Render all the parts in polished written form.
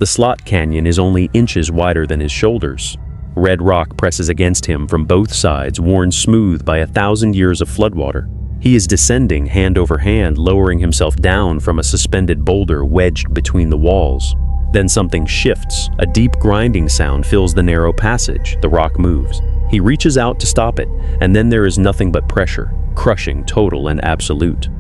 The slot canyon is only inches wider than his shoulders. Red rock presses against him from both sides, worn smooth by 1,000 years of floodwater. He is descending hand over hand, lowering himself down from a suspended boulder wedged between the walls. Then something shifts. A deep grinding sound fills the narrow passage. The rock moves. He reaches out to stop it, and then there is nothing but pressure, crushing, total, and absolute.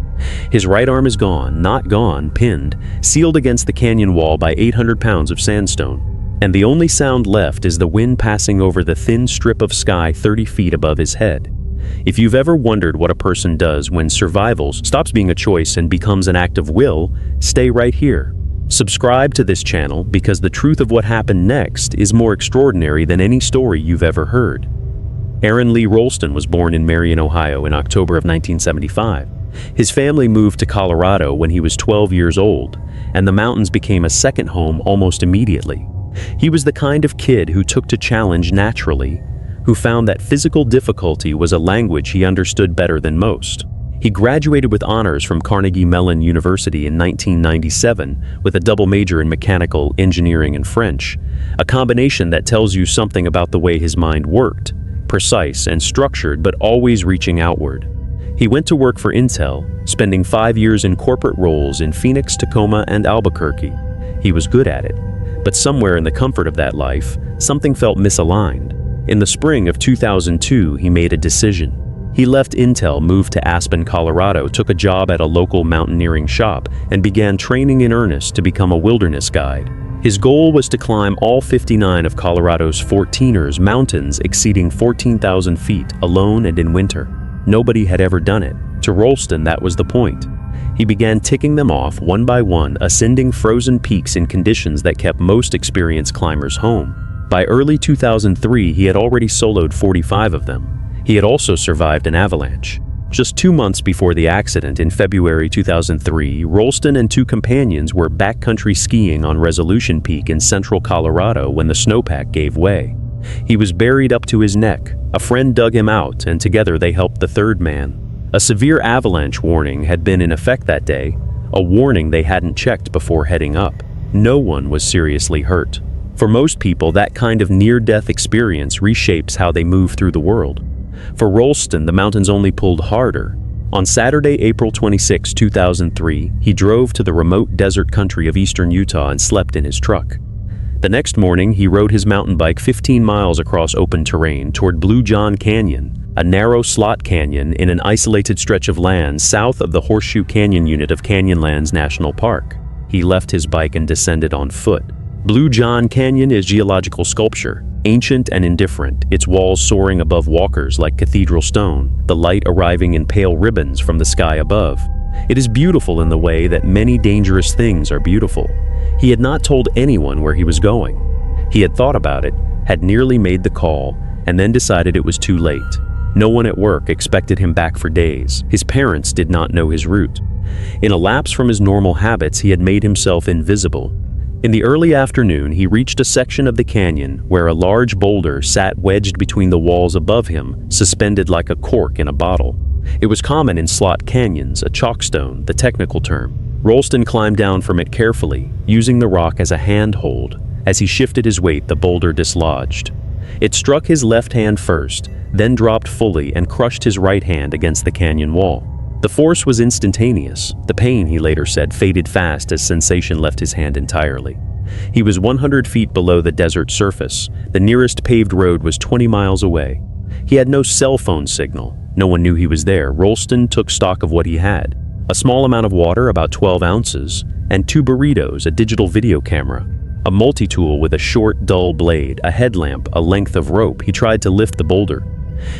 His right arm is gone, not gone, pinned, sealed against the canyon wall by 800 pounds of sandstone. And the only sound left is the wind passing over the thin strip of sky 30 feet above his head. If you've ever wondered what a person does when survival stops being a choice and becomes an act of will, stay right here. Subscribe to this channel because the truth of what happened next is more extraordinary than any story you've ever heard. Aron Lee Ralston was born in Marion, Ohio in October of 1975. His family moved to Colorado when he was 12 years old, and the mountains became a second home almost immediately. He was the kind of kid who took to challenge naturally, who found that physical difficulty was a language he understood better than most. He graduated with honors from Carnegie Mellon University in 1997 with a double major in mechanical engineering and French, a combination that tells you something about the way his mind worked, precise and structured but always reaching outward. He went to work for Intel, spending 5 years in corporate roles in Phoenix, Tacoma, and Albuquerque. He was good at it, but somewhere in the comfort of that life, something felt misaligned. In the spring of 2002, he made a decision. He left Intel, moved to Aspen, Colorado, took a job at a local mountaineering shop, and began training in earnest to become a wilderness guide. His goal was to climb all 59 of Colorado's 14ers mountains exceeding 14,000 feet alone and in winter. Nobody had ever done it. To Ralston, that was the point. He began ticking them off one by one, ascending frozen peaks in conditions that kept most experienced climbers home. By early 2003, he had already soloed 45 of them. He had also survived an avalanche. Just 2 months before the accident in February 2003, Ralston and 2 companions were backcountry skiing on Resolution Peak in central Colorado when the snowpack gave way. He was buried up to his neck. A friend dug him out, and together they helped the third man. A severe avalanche warning had been in effect that day, a warning they hadn't checked before heading up. No one was seriously hurt. For most people, that kind of near-death experience reshapes how they move through the world. For Ralston, the mountains only pulled harder. On Saturday, April 26, 2003, he drove to the remote desert country of eastern Utah and slept in his truck. The next morning, he rode his mountain bike 15 miles across open terrain toward Blue John Canyon, a narrow slot canyon in an isolated stretch of land south of the Horseshoe Canyon unit of Canyonlands National Park. He left his bike and descended on foot. Blue John Canyon is geological sculpture, ancient and indifferent, its walls soaring above walkers like cathedral stone, the light arriving in pale ribbons from the sky above. It is beautiful in the way that many dangerous things are beautiful. He had not told anyone where he was going. He had thought about it, had nearly made the call, and then decided it was too late. No one at work expected him back for days. His parents did not know his route. In a lapse from his normal habits, he had made himself invisible. In the early afternoon, he reached a section of the canyon where a large boulder sat wedged between the walls above him, suspended like a cork in a bottle. It was common in slot canyons, a chalkstone, the technical term. Ralston climbed down from it carefully, using the rock as a handhold. As he shifted his weight, the boulder dislodged. It struck his left hand first, then dropped fully and crushed his right hand against the canyon wall. The force was instantaneous. The pain, he later said, faded fast as sensation left his hand entirely. He was 100 feet below the desert surface. The nearest paved road was 20 miles away. He had no cell phone signal. No one knew he was there. Ralston took stock of what he had. A small amount of water, about 12 ounces, and 2 burritos, a digital video camera, a multi-tool with a short, dull blade, a headlamp, a length of rope. He tried to lift the boulder.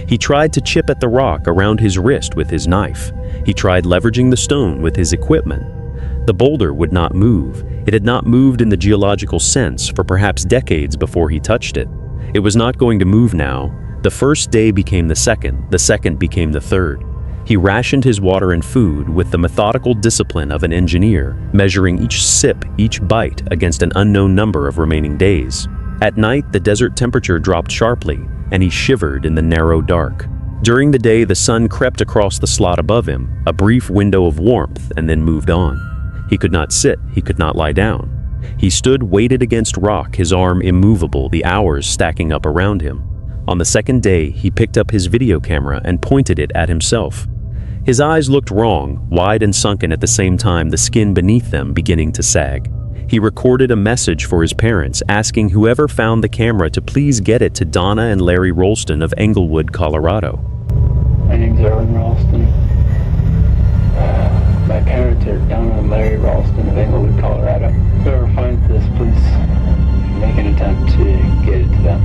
He tried to chip at the rock around his wrist with his knife. He tried leveraging the stone with his equipment. The boulder would not move. It had not moved in the geological sense for perhaps decades before he touched it. It was not going to move now. The first day became the second became the third. He rationed his water and food with the methodical discipline of an engineer, measuring each sip, each bite against an unknown number of remaining days. At night, the desert temperature dropped sharply, and he shivered in the narrow dark. During the day, the sun crept across the slot above him, a brief window of warmth, and then moved on. He could not sit, he could not lie down. He stood weighted against rock, his arm immovable, the hours stacking up around him. On the second day, he picked up his video camera and pointed it at himself. His eyes looked wrong, wide and sunken at the same time, the skin beneath them beginning to sag. He recorded a message for his parents, asking whoever found the camera to please get it to Donna and Larry Ralston of Englewood, Colorado. My name's Aron Ralston. My parents are Donna and Larry Ralston of Englewood, Colorado. Whoever finds this, please make an attempt to get it to them.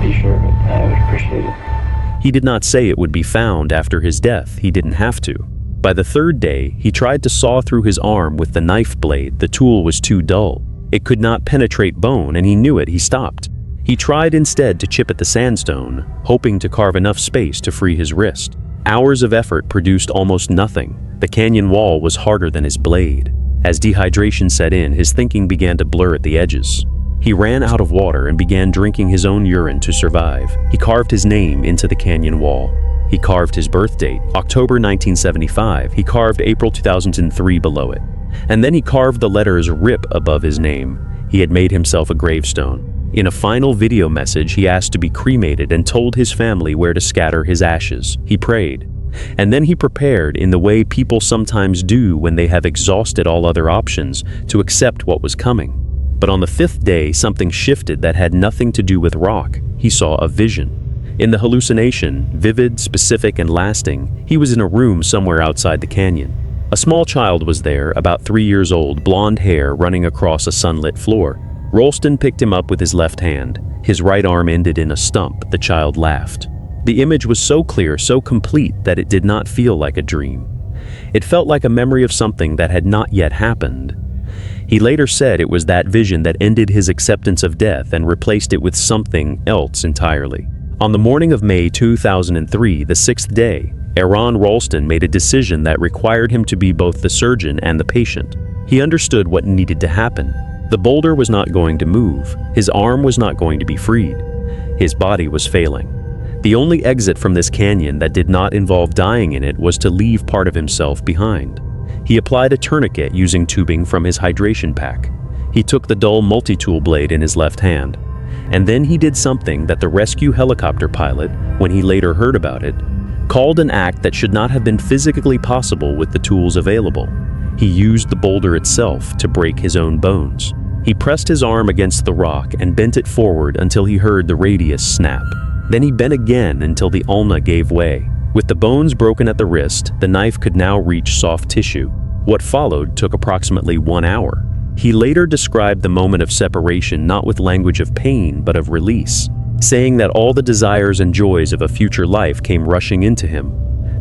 Be sure of it. I would appreciate it. He did not say it would be found after his death. He didn't have to. By the third day, he tried to saw through his arm with the knife blade. The tool was too dull. It could not penetrate bone, and he knew it. He stopped. He tried instead to chip at the sandstone, hoping to carve enough space to free his wrist. Hours of effort produced almost nothing. The canyon wall was harder than his blade. As dehydration set in, his thinking began to blur at the edges. He ran out of water and began drinking his own urine to survive. He carved his name into the canyon wall. He carved his birth date, October 1975. He carved April 2003 below it. And then he carved the letters RIP above his name. He had made himself a gravestone. In a final video message, he asked to be cremated and told his family where to scatter his ashes. He prayed. And then he prepared in the way people sometimes do when they have exhausted all other options to accept what was coming. But on the fifth day, something shifted that had nothing to do with rock. He saw a vision. In the hallucination, vivid, specific, and lasting, he was in a room somewhere outside the canyon. A small child was there, about 3 years old, blonde hair running across a sunlit floor. Ralston picked him up with his left hand. His right arm ended in a stump. The child laughed. The image was so clear, so complete, that it did not feel like a dream. It felt like a memory of something that had not yet happened. He later said it was that vision that ended his acceptance of death and replaced it with something else entirely. On the morning of May 2003, the sixth day, Aron Ralston made a decision that required him to be both the surgeon and the patient. He understood what needed to happen. The boulder was not going to move. His arm was not going to be freed. His body was failing. The only exit from this canyon that did not involve dying in it was to leave part of himself behind. He applied a tourniquet using tubing from his hydration pack. He took the dull multi-tool blade in his left hand. And then he did something that the rescue helicopter pilot, when he later heard about it, called an act that should not have been physically possible with the tools available. He used the boulder itself to break his own bones. He pressed his arm against the rock and bent it forward until he heard the radius snap. Then he bent again until the ulna gave way. With the bones broken at the wrist, the knife could now reach soft tissue. What followed took approximately 1 hour. He later described the moment of separation not with language of pain but of release, saying that all the desires and joys of a future life came rushing into him.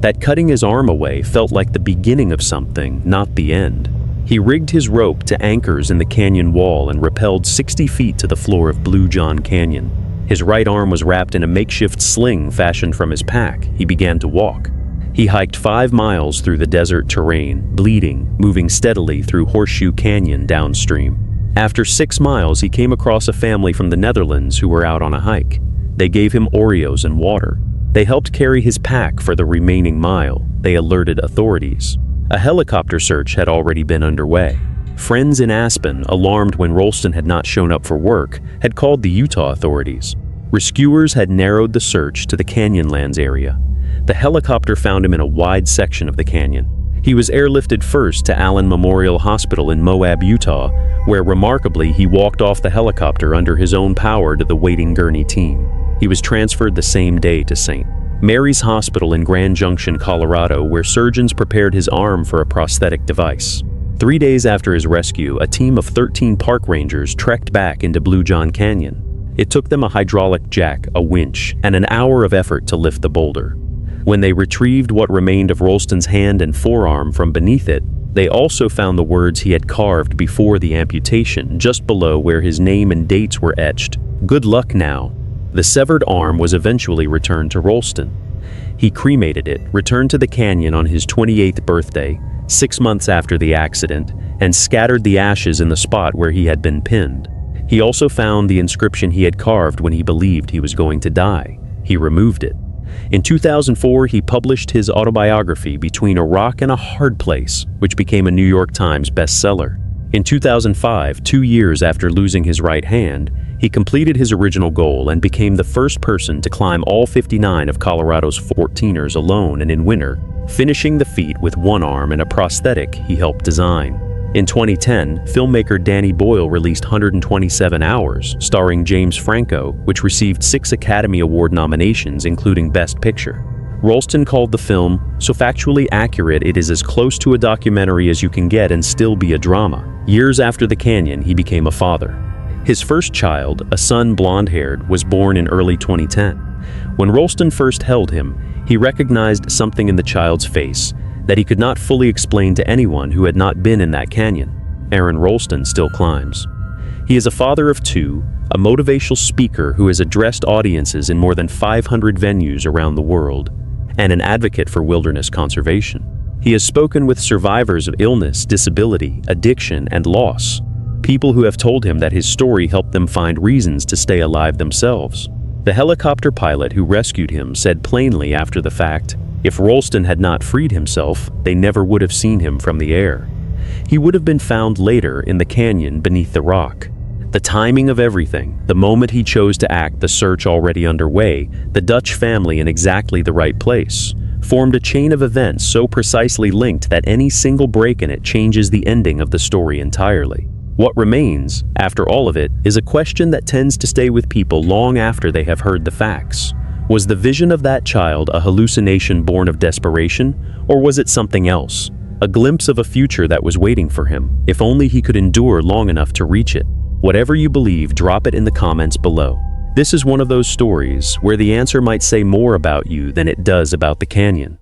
That cutting his arm away felt like the beginning of something, not the end. He rigged his rope to anchors in the canyon wall and rappelled 60 feet to the floor of Blue John Canyon. His right arm was wrapped in a makeshift sling fashioned from his pack. He began to walk. He hiked 5 miles through the desert terrain, bleeding, moving steadily through Horseshoe Canyon downstream. After 6 miles, he came across a family from the Netherlands who were out on a hike. They gave him Oreos and water. They helped carry his pack for the remaining mile. They alerted authorities. A helicopter search had already been underway. Friends in Aspen, alarmed when Ralston had not shown up for work, had called the Utah authorities. Rescuers had narrowed the search to the Canyonlands area. The helicopter found him in a wide section of the canyon. He was airlifted first to Allen Memorial Hospital in Moab, Utah, where remarkably he walked off the helicopter under his own power to the waiting gurney team. He was transferred the same day to St. Mary's Hospital in Grand Junction, Colorado, where surgeons prepared his arm for a prosthetic device. 3 days after his rescue, a team of 13 park rangers trekked back into Blue John Canyon. It took them a hydraulic jack, a winch, and an hour of effort to lift the boulder. When they retrieved what remained of Ralston's hand and forearm from beneath it, they also found the words he had carved before the amputation, just below where his name and dates were etched. "Good luck now." The severed arm was eventually returned to Ralston. He cremated it, returned to the canyon on his 28th birthday, 6 months after the accident, and scattered the ashes in the spot where he had been pinned. He also found the inscription he had carved when he believed he was going to die. He removed it. In 2004, he published his autobiography, Between a Rock and a Hard Place, which became a New York Times bestseller. In 2005, 2 years after losing his right hand, he completed his original goal and became the first person to climb all 59 of Colorado's 14ers alone and in winter, finishing the feat with one arm and a prosthetic he helped design. In 2010, filmmaker Danny Boyle released 127 Hours, starring James Franco, which received 6 Academy Award nominations, including Best Picture. Ralston called the film so factually accurate it is as close to a documentary as you can get and still be a drama. Years after the canyon, he became a father. His first child, a son blonde-haired, was born in early 2010. When Ralston first held him, he recognized something in the child's face that he could not fully explain to anyone who had not been in that canyon. Aron Ralston still climbs. He is a father of 2, a motivational speaker who has addressed audiences in more than 500 venues around the world, and an advocate for wilderness conservation. He has spoken with survivors of illness, disability, addiction, and loss, people who have told him that his story helped them find reasons to stay alive themselves. The helicopter pilot who rescued him said plainly after the fact, if Ralston had not freed himself, they never would have seen him from the air. He would have been found later in the canyon beneath the rock. The timing of everything, the moment he chose to act, the search already underway, the Dutch family in exactly the right place, formed a chain of events so precisely linked that any single break in it changes the ending of the story entirely. What remains, after all of it, is a question that tends to stay with people long after they have heard the facts. Was the vision of that child a hallucination born of desperation, or was it something else? A glimpse of a future that was waiting for him, if only he could endure long enough to reach it. Whatever you believe, drop it in the comments below. This is one of those stories where the answer might say more about you than it does about the canyon.